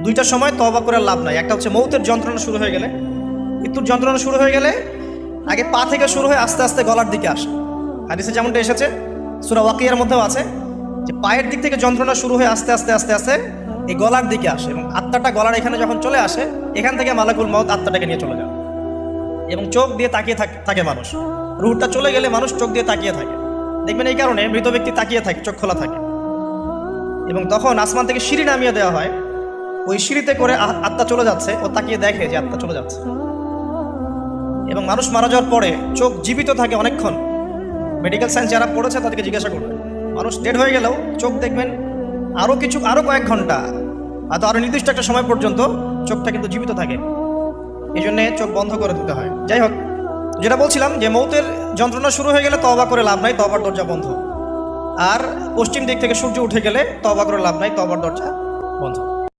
দুইটার সময় তওবা করে লাভ নাই। একটা হচ্ছে মৌতের যন্ত্রণা শুরু হয়ে গেলে, মৃত্যুর যন্ত্রণা শুরু হয়ে গেলে আগে পা থেকে শুরু হয়ে আস্তে আস্তে গলার দিকে আসে। হাদিসে যেমনটা এসেছে, সূরা ওয়াকিয়ার মধ্যেও আছে যে পায়ের দিক থেকে যন্ত্রণা শুরু হয়ে আস্তে আস্তে আস্তে আস্তে এই গলার দিকে আসে, এবং আত্মাটা গলার এখানে যখন চলে আসে, এখান থেকে মালাকুল মউত আত্মাটাকে নিয়ে চলে যায় এবং চোখ দিয়ে তাকিয়ে থাকে মানুষ। রুহটা চলে গেলে মানুষ চোখ দিয়ে তাকিয়ে থাকে, দেখবেন এই কারণে মৃত ব্যক্তি তাকিয়ে থাকে, চোখ খোলা থাকে। এবং তখন আসমান থেকে সিঁড়ি নামিয়ে দেওয়া হয়, ওই সিঁড়িতে করে আত্মা চলে যাচ্ছে, ও তাকিয়ে দেখে যে আত্মা চলে যাচ্ছে। এবং মানুষ মারা যাওয়ার পরে চোখ জীবিত থাকে অনেকক্ষণ। মেডিকেল সায়েন্স যারা পড়েছে তাদেরকে জিজ্ঞাসা করবে, মানুষ ডেড হয়ে গেলেও চোখ দেখবেন আরও কয়েক ঘন্টা, হয়তো আরও নির্দিষ্ট একটা সময় পর্যন্ত চোখটা কিন্তু জীবিত থাকে। এই জন্যে চোখ বন্ধ করে দিতে হয়। যাই হোক, যেটা বলছিলাম যে মৌতের যন্ত্রণা শুরু হয়ে গেলে তওবা করে লাভ নাই, তওবার দরজা বন্ধ। আর পশ্চিম দিক থেকে সূর্য উঠে গেলে তওবা করে লাভ নাই, তওবার দরজা বন্ধ।